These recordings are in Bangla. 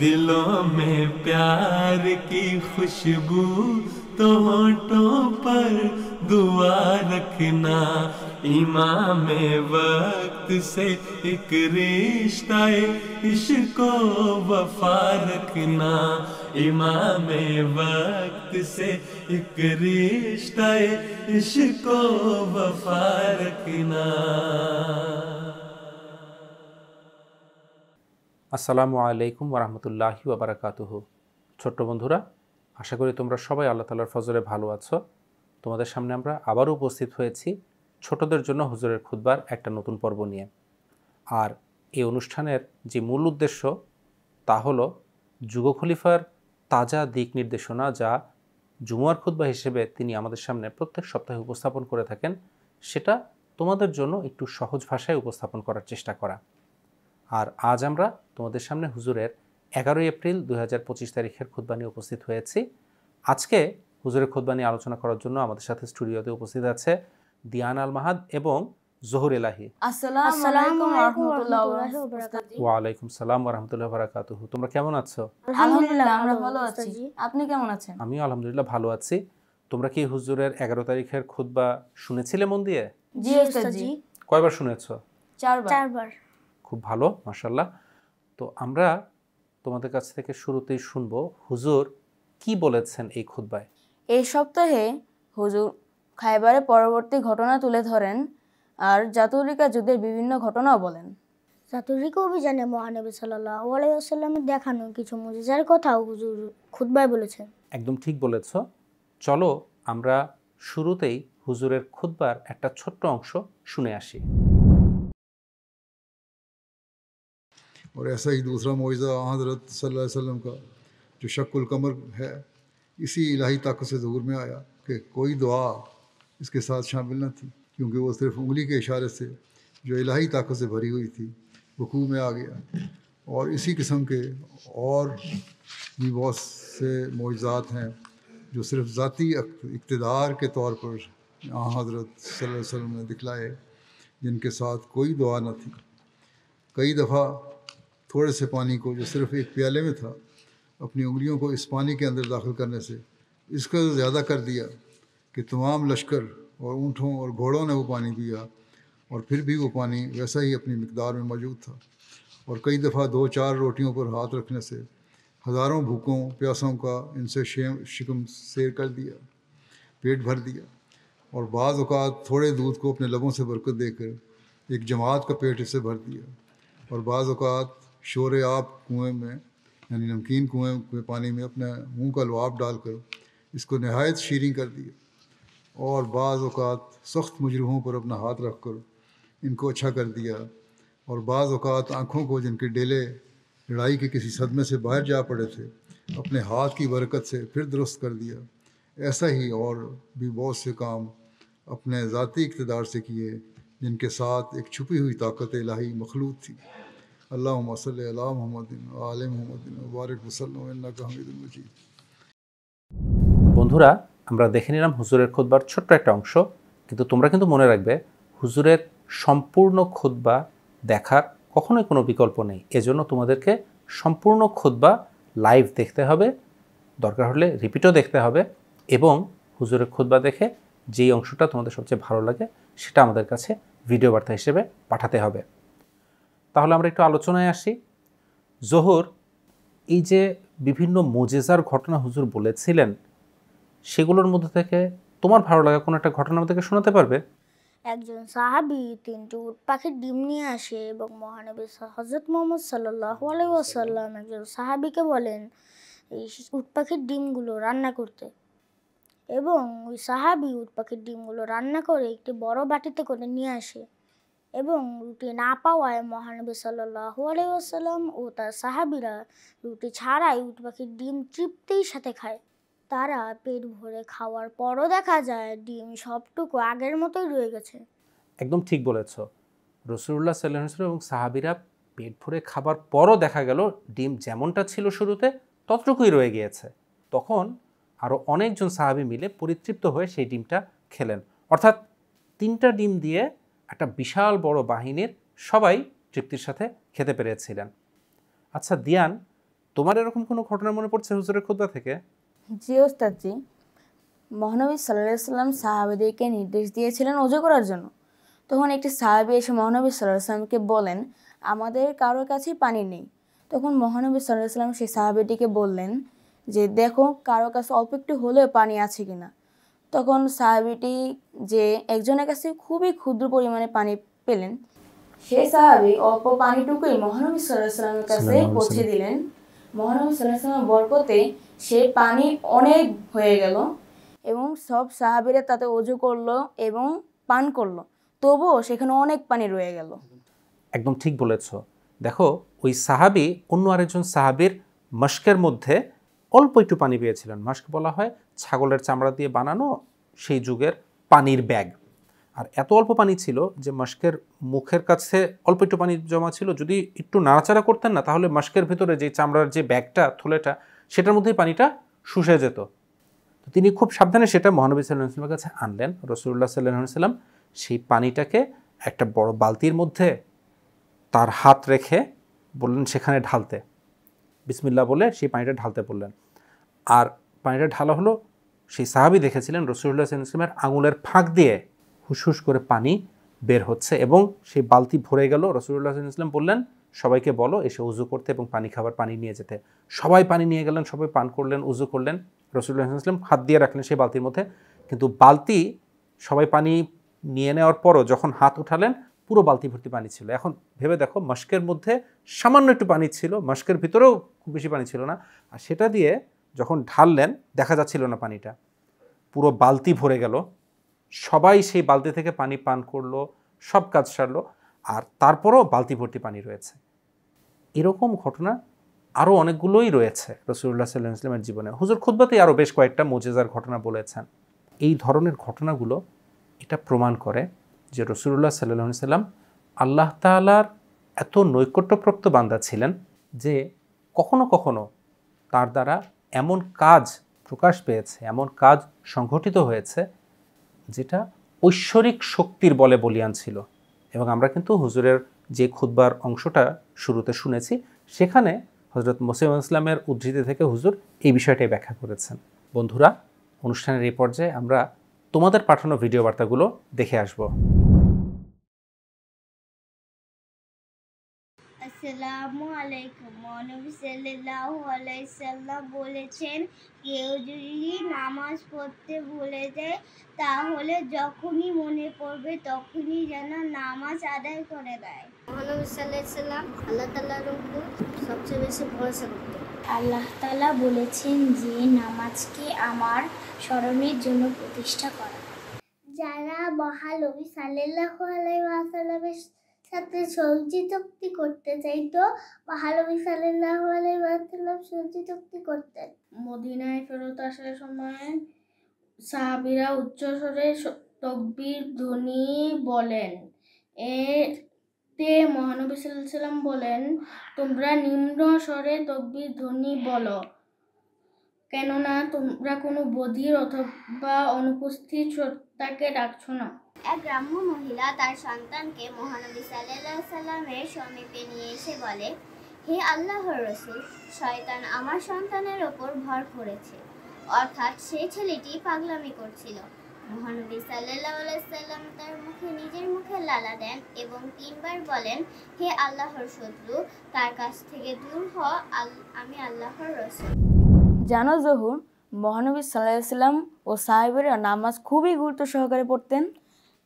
दिलों में प्यार की खुशबू तो होठों पर दुआ रखना, इमाम वक्त से एक रिश्ता इश्को वफा रखना, इमाम वक्त से एक रिश्ता इश्को वफा रखना। আসসালামু আলাইকুম ওরহমতুল্লাহি ওয়াবারাকাতুহু। ছোট্ট বন্ধুরা, আশা করি তোমরা সবাই আল্লাহ তাআলার ফজলে ভালো আছো। তোমাদের সামনে আমরা আবারও উপস্থিত হয়েছি ছোটদের জন্য হুজুরের খুতবার একটা নতুন পর্ব নিয়ে। আর এই অনুষ্ঠানের যে মূল উদ্দেশ্য তা হলো যুগ খলিফার তাজা দিক নির্দেশনা, যা জুমুয়ার খুতবা হিসেবে তিনি আমাদের সামনে প্রত্যেক সপ্তাহে উপস্থাপন করে থাকেন, সেটা তোমাদের জন্য একটু সহজ ভাষায় উপস্থাপন করার চেষ্টা করা। আর আজ আমরা তোমাদের সামনে হুজুরের 11 এপ্রিল 2025 তারিখের খুতবা নিয়ে উপস্থিত হয়েছি। আজকে হুজুরের খুতবা নিয়ে আলোচনা করার জন্য আমাদের সাথে স্টুডিওতে উপস্থিত আছে দিয়ান আল মাহাদ এবং জহুর এলাহি। আসসালামু আলাইকুম ওয়া রাহমাতুল্লাহি ওয়া বারাকাতুহু। ওয়া আলাইকুম সালাম ওয়া রাহমাতুল্লাহি ওয়া বারাকাতুহু। তোমরা কেমন আছো? আলহামদুলিল্লাহ, আমরা ভালো আছি। আপনি কেমন আছেন? আমিও আলহামদুলিল্লাহ ভালো আছি। তোমরা কি হুজুরের 11 তারিখের খুতবা শুনেছিলে মন দিয়ে? জি ওস্তাদ জি। কয়বার শুনেছো? 4 বার। খুব ভালো, মাশাআল্লাহ। তো আমরা তোমাদের কাছ থেকে শুরুতেই শুনবো হুজুর কি বলেছেন এই খুতবায়। এই সপ্তাহে হুজুর খায়বারের পরবর্তী ঘটনা তুলে ধরেন আর জাতুরিকা যুদ্ধের বিভিন্ন ঘটনাও বলেন। জাতুরিকা অভিযানে মহানবী সাল্লাল্লাহু আলাইহি ওয়াসাল্লামের দেখানো কিছু মুজিজার কথাও হুজুর খুতবায় বলেছেন। একদম ঠিক বলেছ। চলো আমরা শুরুতেই হুজুরের খুতবার একটা ছোট্ট অংশ শুনে আসি। और ऐसा ही दूसरा मौइज़ा हज़रत सल्लल्लाहु अलैहि वसल्लम का जो शक्कुल कमर है, इसी इलाही ताकत से ज़हूर में आया कि कोई दुआ इसके साथ शामिल न थी, क्योंकि वो सिर्फ उंगली के इशारे से जो इलाही ताकत से भरी हुई थी रुकू में आ गया। और इसी किस्म के और भी बहुत से मौइज़ात हैं जो सिर्फ ज़ाती इक़्तिदार के तौर पर हज़रत सल्लल्लाहु अलैहि वसल्लम ने दिखलाए, जिनके साथ कोई दुआ न थी। कई दफ़ा थोड़े से पानी को जो सिर्फ एक प्याले में था, अपनी उंगलियों को इस पानी के अंदर दाखिल करने से इसका ज़्यादा कर दिया कि तमाम लश्कर और ऊँटों और घोड़ों ने वो पानी पिया, और फिर भी वो पानी वैसा ही अपनी मिकदार में मौजूद था। और कई दफ़ा 2-4 रोटियों पर हाथ रखने से हज़ारों भूखों प्यासों का इनसे शिकम सेर कर दिया, पेट भर दिया। और बाज़ औक़ात थोड़े दूध को अपने लबों से बरकत देकर एक जमात का पेट इससे भर दिया। और बाज़ औक़ात शोर आब कुएँ में, यानी नमकीन कुएँ के पानी में अपने मुँह का लुआब डालकर इसको नहायत शीरीं कर दिया। और बाज़ औक़ात सख्त मुजरूहों पर अपना हाथ रख कर इनको अच्छा कर दिया। और बाज़ औक़ात आँखों को जिनके डेले लड़ाई के किसी सदमे से बाहर जा पड़े थे, अपने हाथ की बरकत से फिर दुरुस्त कर दिया। ऐसा ही और भी बहुत से काम अपने ज़ाती इक़्तिदार से किए, जिनके साथ एक छुपी हुई ताकत इलाही मखलूत थी। अल्लाहुम्मा सल्ली अला मुहम्मदिन व आले मुहम्मदिन व बारिक वसल्लम इन्नका हमीदुम मजीद। বন্ধুরা, আমরা দেখে নিলাম হুজুরের খুতবার ছোট্ট একটা অংশ, কিন্তু তোমরা কিন্তু মনে রাখবে হুজুরের সম্পূর্ণ খুতবা দেখার কখনোই কোনো বিকল্প নেই। এজন্য তোমাদেরকে সম্পূর্ণ খুতবা লাইভ দেখতে হবে, দরকার হলে রিপিটও দেখতে হবে, এবং হুজুরের খুতবা দেখে যেই অংশটা তোমাদের সবচেয়ে ভালো লাগে সেটা আমাদের কাছে ভিডিও বার্তা হিসেবে পাঠাতে হবে। তাহলে আমরা একটু আলোচনায় আসি। জহুর, এই যে বিভিন্ন মুজিজার ঘটনা হুজুর বলেছিলেন, সেগুলোর মধ্যে থেকে তোমার ভালো লাগা কোনো একটা ঘটনা আমাদেরকে শোনাতে পারবে? একজন সাহাবী 3টি উট পাখির ডিম নিয়ে আসে এবং মহানবী হযরত মুহাম্মদ সাল্লাল্লাহু আলাইহি ওয়াসাল্লাম একজন সাহাবীকে বলেন এই উট পাখির ডিমগুলো রান্না করতে, এবং ওই সাহাবী উট পাখির ডিমগুলো রান্না করে একটি বড় বাটিতে করে নিয়ে আসে। এবং রুটি না পাওয়ায় মহানবী সাল্লাল্লাহু আলাইহি ওয়াসাল্লাম ও তার সাহাবীরা রুটি ছাড়াই উট পাখির ডিম তৃপ্তির সাথে খায়। তারা পেট ভরে খাওয়ার পরও দেখা যায় ডিম সবটুকু আগের মতোই রয়ে গেছে। একদম ঠিক বলেছ। রাসূলুল্লাহ সাল্লাল্লাহু আলাইহি ওয়াসাল্লাম এবং সাহাবীরা পেট ভরে খাবার পরও দেখা গেল ডিম যেমনটা ছিল শুরুতে ততটুকুই রয়ে গিয়েছে। তখন আরও অনেকজন সাহাবী মিলে পরিতৃপ্ত হয়ে সেই ডিমটা খেলেন। অর্থাৎ 3টা ডিম দিয়ে একটা বিশাল বড় বাহিনীর সবাই তৃপ্তির সাথে খেতে পেরেছিলেন। আচ্ছা দিয়ান, তোমার এরকম কোনো ঘটনা মনে পড়ছে হুজুরের খুতবা থেকে? জি ওস্তাদজি, মহানবী সাল্লাল্লাহু আলাইহি সাল্লাম সাহাবাদেরকে নির্দেশ দিয়েছিলেন ওযু করার জন্য। তখন একটি সাহাবী এসে মহানবী সাল্লাল্লাহু আলাইহি সাল্লামকে বলেন, আমাদের কারোর কাছেই পানি নেই। তখন মহানবী সাল্লাল্লাহু আলাইহি সাল্লাম সেই সাহাবীটিকে বললেন যে দেখো কারোর কাছে অল্প একটু হলেও পানি আছে কিনা। তখন সাহাবীটি যে একজনের কাছে খুবই ক্ষুদ্র পরিমাণে পানি পেলেন, সেই সাহাবী অল্প পানিটুকুই মহানবী সাল্লাল্লাহু আলাইহি সাল্লামের কাছে পৌঁছে দিলেন। মহানবী সাল্লাল্লাহু আলাইহি সাল্লামের বরকতে সেই পানি অনেক হয়ে গেল এবং সব সাহাবীরা তাতে ওযু করলো এবং পান করলো, তবুও সেখানে অনেক পানি রয়ে গেল। একদম ঠিক বলেছ। দেখো ওই সাহাবী অন্য আরেকজন সাহাবীর মশকের মধ্যে অল্প একটু পানি পেয়েছিলেন। মশক বলা হয় ছাগলের চামড়া দিয়ে বানানো সেই যুগের পানির ব্যাগ। আর এত অল্প পানি ছিল যে মশকের মুখের কাছে অল্প একটু পানি জমা ছিল, যদি একটু নাড়াচাড়া করতেন না তাহলে মশকের ভিতরে যে চামড়ার যে ব্যাগটা থলেটা সেটার মধ্যেই পানিটা শুষে যেত। তো তিনি খুব সাবধানে সেটা মহানবী সাল্লাল্লাহু আলাইহি ওয়াসাল্লামের কাছে আনলেন। রাসূলুল্লাহ সাল্লাল্লাহু আলাইহি ওয়াসাল্লাম সেই পানিটাকে একটা বড় বালতির মধ্যে তার হাত রেখে বললেন সেখানে ঢালতে, বিসমিল্লাহ বলে সেই পানিটা ঢালতে বললেন। আর পানিটা ঢালা হলো, সেই সাহাবী দেখেছিলেন রাসূলুল্লাহ সাল্লাল্লাহু আলাইহি ওয়াসাল্লামের আঙুলের ফাঁক দিয়ে হুসহুস করে পানি বের হচ্ছে এবং সেই বালতি ভরে গেল। রাসূলুল্লাহ সাল্লাল্লাহু আলাইহি ওয়াসাল্লাম বললেন সবাইকে বলো এসে উযু করতে এবং পানি খাবার পানি নিয়ে যেতে। সবাই পানি নিয়ে গেলেন, সবাই পান করলেন, উযু করলেন। রাসূলুল্লাহ সাল্লাল্লাহু আলাইহি ওয়াসাল্লাম হাত দিয়ে রাখলেন সেই বালতির মধ্যে, কিন্তু বালতি সবাই পানি নিয়ে নেওয়ার পরও যখন হাত উঠালেন পুরো বালতি ভর্তি পানি ছিল। এখন ভেবে দেখো মশকের মধ্যে সামান্য একটু পানি ছিল, মশকের ভিতরেও খুব বেশি পানি ছিল না, আর সেটা দিয়ে যখন ঢাললেন দেখা যাচ্ছিল না পানিটা, পুরো বালতি ভরে গেল। সবাই সেই বালতি থেকে পানি পান করলো, সব কাজ সারলো, আর তারপরও বালতি ভর্তি পানি রয়েছে। এরকম ঘটনা আরও অনেকগুলোই রয়েছে রাসূলুল্লাহ সাল্লাল্লাহু আলাইহি ওয়াসাল্লামের জীবনে। হুজুর খুতবাতেই আরও বেশ কয়েকটা মুজিজার ঘটনা বলেছেন। এই ধরনের ঘটনাগুলো এটা প্রমাণ করে যে রাসূলুল্লাহ সাল্লাল্লাহু আলাইহি ওয়াসাল্লাম আল্লাহ তাআলার এত নৈকট্যপ্রাপ্ত বান্দা ছিলেন যে কখনো কখনো তার দ্বারা এমন কাজ প্রকাশ পেয়েছে, এমন কাজ সংঘটিত হয়েছে যেটা ঐশ্বরিক শক্তির বলে বলীয়ান ছিল। এবং আমরা কিন্তু হুজুরের যে খুতবার অংশটা শুরুতে শুনেছি সেখানে হযরত মুসা আলাইহিস সালামের উদ্ধৃতি থেকে হুজুর এই বিষয়টাই ব্যাখ্যা করেছেন। বন্ধুরা, অনুষ্ঠানের এই পর্যায়ে আমরা তোমাদের পাঠানো ভিডিও বার্তাগুলো দেখে আসব। আসসালামু আলাইকুম। মহানবী সাল্লাল্লাহু আলাইহি সাল্লাম বলেছেন, কেউ যদি নামাজ পড়তে ভুলে যায় তাহলে যখনই মনে পড়বে তখনই যেন নামাজ আদায় করে দেয়। মহানবী সাল্লাল্লাহু আলাইহি সাল্লাম আল্লাহ তাআলার উপর সবচেয়ে বেশি ভরসা করতেন। আল্লাহ তাআলা বলেছেন যে নামাজকে আমার স্মরণের জন্য প্রতিষ্ঠা করা। যারা মহানবী সাল্লাল্লাহু আলাইহি ওয়াসাল্লামের সাথে সঙ্গী চুক্তি করতে চাইতো, মহানবী সাল্লাল্লাহু আলাইহি ওয়াসাল্লাম সঙ্গী চুক্তি করতেন। মদিনায় ফেরত আসার সময় সাহাবীরা উচ্চস্বরে তাকবীর ধ্বনি বলেন। এতে মহানবী সাল্লাল্লাহু আলাইহি ওয়াসাল্লাম বলেন, তোমরা নিম্ন স্বরে তাকবীর ধ্বনি বলো, কেননা তোমরা কোনো বধির অথবা অনুপস্থিত সত্তাকে ডাকছো না। এক গ্রাম্য মহিলা তার সন্তানকে মহানবী সাল্লাল্লাহু আলাইহি ওয়াসাল্লামের সমীপে নিয়ে এসে বলে, হে আল্লাহর রাসূল, শয়তান আমার সন্তানের ওপর ভর করেছে, অর্থাৎ সেই ছেলেটি পাগলামি করছিল। মহানবী সাল্লাল্লাহু আলাইহি ওয়াসাল্লাম তার মুখে নিজের মুখে লালা দেন এবং 3 বার বলেন, হে আল্লাহর শত্রু, তার কাছ থেকে দূর হ, আমি আল্লাহর রাসূল। জানো জহুর, মহানবী সাল্লাল্লাহু আলাইহি সাল্লাম ও সাহাবীরা নামাজ খুবই গুরুত্ব সহকারে পড়তেন।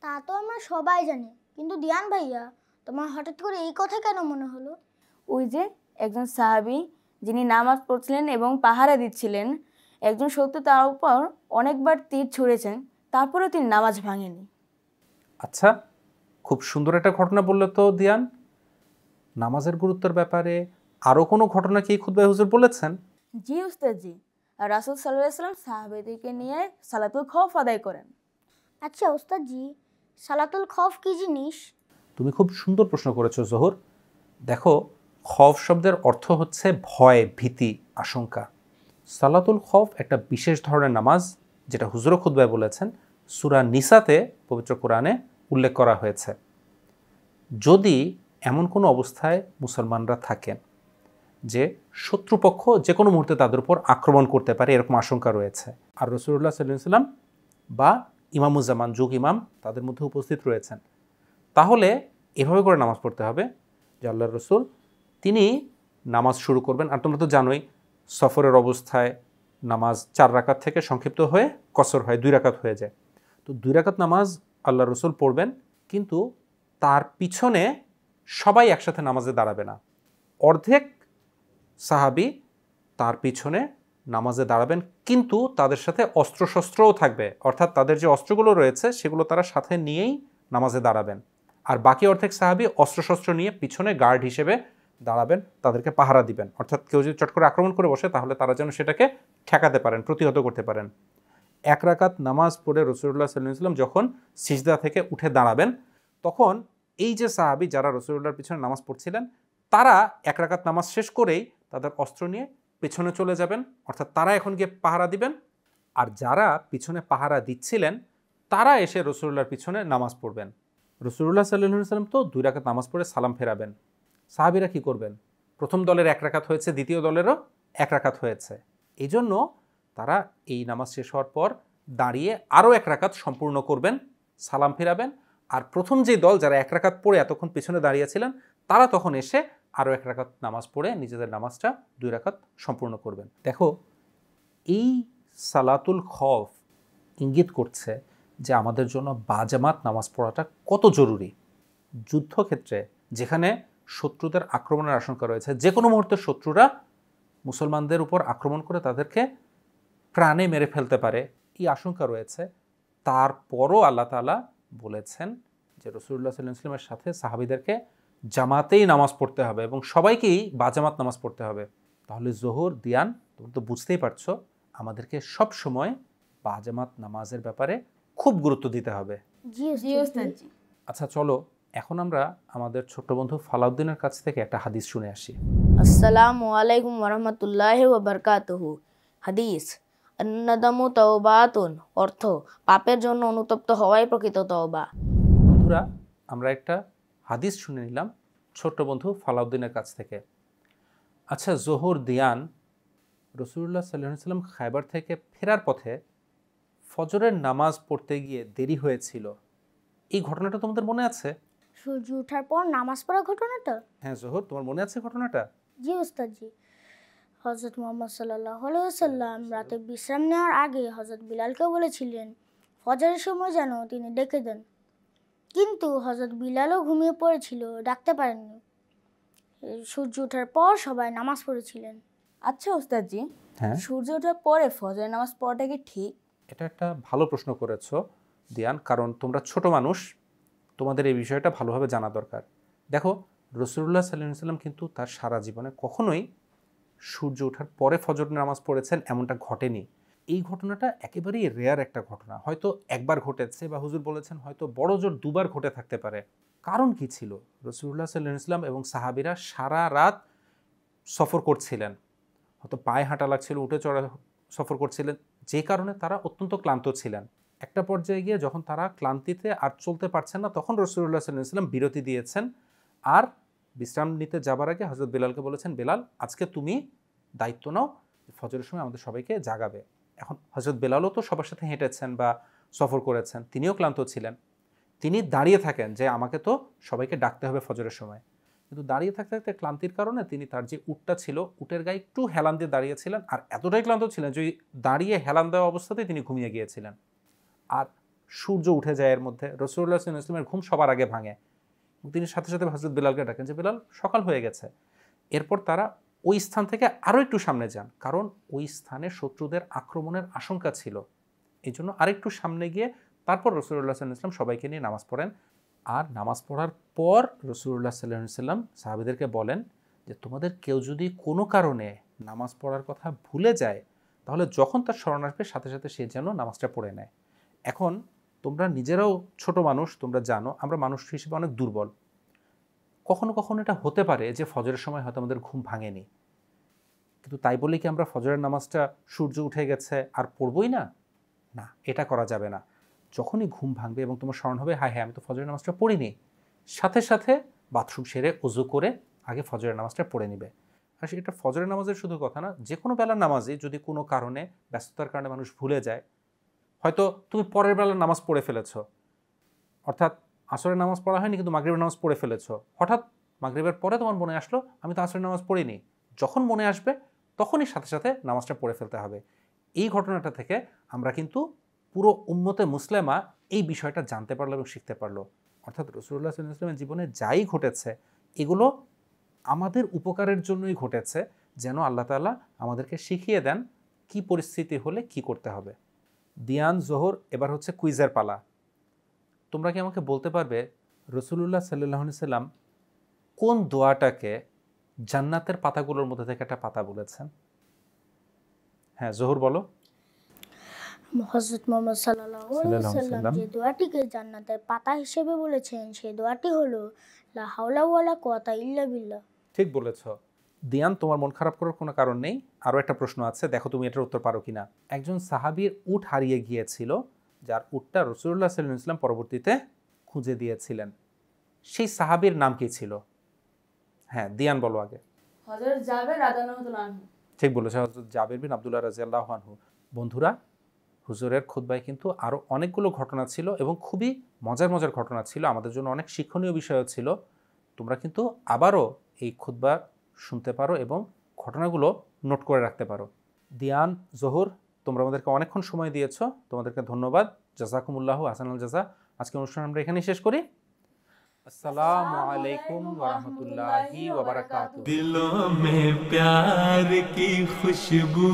তা তো আমরা সবাই জানি, কিন্তু দিয়ান ভাইয়া তোমার হঠাৎ করে এই কথা কেন মনে হলো? ওই যে একজন সাহাবী যিনি নামাজ পড়ছিলেন এবং পাহারা দিচ্ছিলেন, একজন শত্রু তার উপর অনেকবার তীর ছুঁড়েছেন, তারপরেও তিনি নামাজ ভাঙেনি। আচ্ছা, খুব সুন্দর একটা ঘটনা বললে তো দিয়ান। নামাজের গুরুত্বের ব্যাপারে আরও কোনো ঘটনা কি খুতবায় হুজুর বলেছেন? জি উস্তাদজি, রাসূল সাল্লাল্লাহু আলাইহি সাল্লাম সাহাবাদেরকে নিয়ে সালাতুল খৌফ আদায় করেন। আচ্ছা ওস্তাদজি, সালাতুল খৌফ কি জিনিস? তুমি খুব সুন্দর প্রশ্ন করেছো জোহর। দেখো, খৌফ শব্দের অর্থ হচ্ছে ভয়, ভীতি, আশঙ্কা। সালাতুল খৌফ একটা বিশেষ ধরনের নামাজ, যেটা হুজুর খুতবায় বলেছেন, সূরা নিসাতে পবিত্র কোরআনে উল্লেখ করা হয়েছে। যদি এমন কোনো অবস্থায় মুসলমানরা থাকেন যে শত্রুপক্ষ যে কোনো মুহূর্তে তাদের উপর আক্রমণ করতে পারে, এরকম আশঙ্কা রয়েছে। আর রাসূলুল্লাহ সাল্লাল্লাহু আলাইহি ওয়াসাল্লাম বা ইমামুজ্জামান যুগ ইমাম তাদের মধ্যে উপস্থিত রয়েছেন। তাহলে এভাবে করে নামাজ পড়তে হবে যে আল্লাহর রাসূল তিনি নামাজ শুরু করবেন। আর তোমরা তো জানোই সফরের অবস্থায় নামাজ 4 রাকাত থেকে সংক্ষিপ্ত হয়ে কসর হয়, 2 রাকাত হয়ে যায়। তো 2 রাকাত নামাজ আল্লাহর রাসূল পড়বেন, কিন্তু তার পিছনে সবাই একসাথে নামাজে দাঁড়াবে না। অর্ধেক সাহাবী তার পিছনে নামাজে দাঁড়াবেন, কিন্তু তাদের সাথে অস্ত্রশস্ত্রও থাকবে, অর্থাৎ তাদের যে অস্ত্রগুলো রয়েছে সেগুলো তারা সাথে নিয়েই নামাজে দাঁড়াবেন। আর বাকি অর্ধেক সাহাবী অস্ত্রশস্ত্র নিয়ে পিছনে গার্ড হিসেবে দাঁড়াবেন, তাদেরকে পাহারা দিবেন। অর্থাৎ কেউ যদি চট করে আক্রমণ করে বসে তাহলে তারা যেন সেটাকে ঠেকাতে পারেন, প্রতিহত করতে পারেন। 1 রাকাত নামাজ পড়ে রাসূলুল্লাহ সাল্লাল্লাহু আলাইহি ওয়াসাল্লাম যখন সিজদা থেকে উঠে দাঁড়াবেন, তখন এই যে সাহাবী যারা রাসূলুল্লাহর পিছনে নামাজ পড়ছিলেন তারা 1 রাকাত নামাজ শেষ করেই তাদের অস্ত্র নিয়ে পেছনে চলে যাবেন, অর্থাৎ তারা এখন গিয়ে পাহারা দিবেন। আর যারা পিছনে পাহারা দিচ্ছিলেন তারা এসে রাসূলুল্লাহর পিছনে নামাজ পড়বেন। রাসূলুল্লাহ সাল্লাল্লাহু আলাইহি ওয়াসাল্লাম তো 2 রাকাত নামাজ পড়ে সালাম ফেরাবেন। সাহাবীরা কি করবেন? প্রথম দলের 1 রাকাত হয়েছে, দ্বিতীয় দলেরও 1 রাকাত হয়েছে। এই জন্য তারা এই নামাজ শেষ হওয়ার পর দাঁড়িয়ে আরও 1 রাকাত সম্পূর্ণ করবেন, সালাম ফেরাবেন। আর প্রথম যে দল যারা 1 রাকাত পড়ে এতক্ষণ পিছনে দাঁড়িয়েছিলেন তারা তখন এসে আরও 1 রাকাত নামাজ পড়ে নিজেদের নামাজটা 2 রাকাত সম্পূর্ণ করবেন। দেখো, এই সালাতুল খৌফ ইঙ্গিত করছে যে আমাদের জন্য বাজামাত নামাজ পড়াটা কত জরুরি। যুদ্ধক্ষেত্রে যেখানে শত্রুদের আক্রমণের আশঙ্কা রয়েছে, যে কোনো মুহূর্তে শত্রুরা মুসলমানদের উপর আক্রমণ করে তাদেরকে প্রাণে মেরে ফেলতে পারে, এই আশঙ্কা রয়েছে। তারপরও আল্লাহ তাআলা বলেছেন যে রাসূলুল্লাহ সাল্লাল্লাহু আলাইহি ওয়াসাল্লামের সাথে সাহাবীদেরকে জামাতেই নামাজ পড়তে হবে এবং সবাইকেই বাজামাত নামাজ পড়তে হবে। তাহলে জোহর দিয়ান তোমরা তো বুঝতেই পারছো, আমাদেরকে সব সময় বাজামাত নামাজের ব্যাপারে খুব গুরুত্ব দিতে হবে। জি ওস্তাদ জি। আচ্ছা চলো এখন আমরা আমাদের ছোট্ট বন্ধু ফালাউদ্দিনের কাছ থেকে একটা হাদিস শুনে আসি। আসসালামু আলাইকুম ওয়ারাহমাতুল্লাহি ওয়া বারাকাতুহু। হাদিস, আন্নাদামু তাওবাতুন, অর্থ পাপের জন্য অনুতপ্ত হওয়াই প্রকৃত তওবা। বন্ধুরা, আমরা একটা হাদিস শুনে নিলাম ছোট্ট বন্ধু ফালাউদ্দিনের কাছ থেকে। আচ্ছা, জোহর দিয়ান রাসূলুল্লাহ সাল্লাল্লাহু আলাইহি ওয়াসাল্লাম খায়বার থেকে ফেরার পথে ফজরের নামাজ পড়তে গিয়ে দেরি হয়েছিল, এই ঘটনাটা তোমাদের মনে আছে? সূর্য ওঠার পর নামাজ পড়া ঘটনাটা? হ্যাঁ জোহর, তোমার মনে আছে ঘটনাটা? জি ওস্তাদ জি। হযরত মুহাম্মদ সাল্লাল্লাহু আলাইহি ওয়াসাল্লাম রাতে বিশ্রাম নেওয়ার আগে হযরত বিলালকে বলেছিলেন ফজরের সময় যেন তিনি ডেকে দেন, কিন্তু হযরত বিলালও ঘুমিয়ে পড়েছিল, ডাকতে পারেননি। সূর্য ওঠার পর সবাই নামাজ পড়েছিলেন। আচ্ছা ওস্তাদ জি, হ্যাঁ, সূর্য ওঠার পরে ফজরের নামাজ পড়াটা কি ঠিক? এটা একটা ভালো প্রশ্ন করেছো দিয়ান, কারণ তোমরা ছোট মানুষ, তোমাদের এই বিষয়টা ভালোভাবে জানা দরকার। দেখো, রাসূলুল্লাহ সাল্লাল্লাহু আলাইহি ওয়াসাল্লাম কিন্তু তার সারা জীবনে কখনোই সূর্য ওঠার পরে ফজর নামাজ পড়েছেন এমনটা ঘটেনি। এই ঘটনাটা একেবারেই রেয়ার একটা ঘটনা, হয়তো একবার ঘটেছে বা হুজুর বলেছেন হয়তো বড় জোর 2 বার ঘটে থাকতে পারে। কারণ কি ছিল? রাসূলুল্লাহ সাল্লাল্লাহু আলাইহি ওয়াসাল্লাম এবং সাহাবীরা সারা রাত সফর করছিলেন, হয়তো পায়ে হাঁটা লাগছিল, উঠে চড়া সফর করছিলেন, যে কারণে তারা অত্যন্ত ক্লান্ত ছিলেন। একটা পর্যায়ে গিয়ে যখন তারা ক্লান্তিতে আর চলতে পারছেন না, তখন রাসূলুল্লাহ সাল্লাল্লাহু আলাইহি ওয়াসাল্লাম বিরতি দিয়েছেন। আর বিশ্রাম নিতে যাবার আগে হযরত বেলালকে বলেছেন, বেলাল আজকে তুমি দায়িত্ব নাও, ফজরের সময় আমাদের সবাইকে জাগাবে। এখন হযরত বেলালও তো সবার সাথে হেঁটেছেন বা সফর করেছেন, তিনিও ক্লান্ত ছিলেন। তিনি দাঁড়িয়ে থাকেন যে আমাকে তো সবাইকে ডাকতে হবে ফজরের সময়, কিন্তু দাঁড়িয়ে থাকতে থাকতে ক্লান্তির কারণে তিনি তার যে উটটা ছিল উটের গায়ে একটু হেলান দিয়ে দাঁড়িয়েছিলেন, আর এতটাই ক্লান্ত ছিলেন যে দাঁড়িয়ে হেলান দেওয়া অবস্থাতেই তিনি ঘুমিয়ে গিয়েছিলেন। আর সূর্য উঠে যায় এর মধ্যে, রাসূলুল্লাহ সাল্লাল্লাহু আলাইহি ওয়াসাল্লামের ঘুম সবার আগে ভাঙে। তিনি সাথে সাথে হযরত বেলালকে ডাকেন যে বেলাল সকাল হয়ে গেছে। এরপর তারা ওই স্থান থেকে আরও একটু সামনে যান, কারণ ওই স্থানে শত্রুদের আক্রমণের আশঙ্কা ছিল। এই জন্য আরেকটু সামনে গিয়ে তারপর রাসূলুল্লাহ সাল্লাল্লাহু আলাইহি ওয়াসাল্লাম সবাইকে নিয়ে নামাজ পড়েন। আর নামাজ পড়ার পর রাসূলুল্লাহ সাল্লাল্লাহু আলাইহি ওয়াসাল্লাম সাহাবীদেরকে বলেন যে তোমাদের কেউ যদি কোনো কারণে নামাজ পড়ার কথা ভুলে যায়, তাহলে যখন তার স্মরণ আসবে সাথে সাথে সে যেন নামাজটা পড়ে নেয়। এখন তোমরা নিজেরাও ছোট মানুষ, তোমরা জানো আমরা মানুষ হিসেবে অনেক দুর্বল। কখনো কখনো এটা হতে পারে যে ফজরের সময় হয়তো আমাদের ঘুম ভাঙেনি, কিন্তু তাই বলে কি আমরা ফজরের নামাজটা সূর্য উঠে গেছে আর পড়বই না? না, এটা করা যাবে না। যখনই ঘুম ভাঙবে এবং তোমার স্মরণ হবে হ্যাঁ আমি তো ফজরের নামাজটা পড়িনি, সাথে সাথে বাথরুম সেরে ওযু করে আগে ফজরের নামাজটা পড়ে নিবে। আর এটা ফজরের নামাজের শুধু কথা না, যে কোনো বেলার নামাজই যদি কোনো কারণে ব্যস্ততার কারণে মানুষ ভুলে যায়, হয়তো তুমি পরের বেলার নামাজ পড়ে ফেলেছো, অর্থাৎ আসরের নামাজ পড়া হয়নি কিন্তু মাগরিবের নামাজ পড়ে ফেলেছো, হঠাৎ মাগরিবের পরে তোমার মনে আসলো আমি তো আসরের নামাজ পড়িনি, যখন মনে আসবে তখনই সাথে সাথে নামাজটা পড়ে ফেলতে হবে। এই ঘটনাটা থেকে আমরা কিন্তু পুরো উম্মতে মুসলিমা এই বিষয়টা জানতে পারলো এবং শিখতে পারলো। অর্থাৎ রাসূলুল্লাহ সাল্লাল্লাহু আলাইহি ওয়াসাল্লামের জীবনে যাই ঘটেছে এগুলো আমাদের উপকারের জন্যই ঘটেছে, যেন আল্লাহ তাআলা আমাদেরকে শিখিয়ে দেন কি পরিস্থিতি হলে কি করতে হবে। দিয়ান, জোহর, এবার হচ্ছে কুইজের পালা। তোমরা কি আমাকে বলতে পারবে রাসূলুল্লাহ সাল্লাল্লাহু আলাইহি ওয়াসাল্লাম কোন দোয়াটাকে জান্নাতের পাতাগুলোর মধ্যে থেকে একটা পাতা বলেছেন? হ্যাঁ, জোহর বলো। হযরত মুহাম্মদ সাল্লাল্লাহু আলাইহি ওয়াসাল্লাম যে দোয়াটিকে জান্নাতের পাতা হিসেবে বলেছেন সেই দোয়াটি হলো লা হাওলা ওয়ালা কুওয়াতা ইল্লা বিল্লাহ। ঠিক বলেছ। দিয়ান, তোমার মন খারাপ করার কোনো কারণ নেই। আরও একটা প্রশ্ন আছে, দেখো তুমি এটার উত্তর পারো কিনা। একজন সাহাবীর উট হারিয়ে গিয়েছিল, যার উটটা রাসূলুল্লাহ সাল্লাল্লাহু আলাইহি ওয়াসাল্লাম পরবর্তীতে খুঁজে দিয়েছিলেন। সেই সাহাবীর নাম কি ছিল? হ্যাঁ, দিয়ান বলো আগে। হযরত জাবের রাদিয়াল্লাহু আনহু। ঠিক বলেছ, হযরত জাবের বিন আব্দুল্লাহ রাদিয়াল্লাহু আনহু। বন্ধুরা, হুজুরের খুতবায় কিন্তু আরও অনেকগুলো ঘটনা ছিল এবং খুবই মজার মজার ঘটনা ছিল, আমাদের জন্য অনেক শিক্ষণীয় বিষয়ও ছিল। তোমরা কিন্তু আবারও এই খুতবা শুনতে পারো এবং ঘটনাগুলো নোট করে রাখতে পারো। দিয়ান, জোহর, তোমরা আমাদেরকে অনেকক্ষণ সময় দিয়েছো, তোমাদেরকে ধন্যবাদ। জাযাকুমুল্লাহু আহসানুল জাযা। আজকে অনুষ্ঠান আমরা এখানেই শেষ করি। अस्सलामु अलैकुम वरहमतुल्लाहि वबरकातुहू। दिलों में प्यार की खुशबू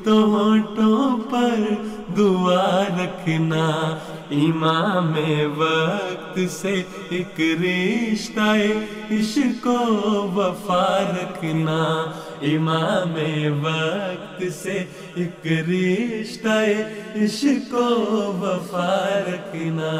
तो होठों पर दुआ रखना, इमाम वक्त से एक रिश्ता इश्क वफा रखना, इमाम वक्त से एक रिश्ता इश्क वफा रखना।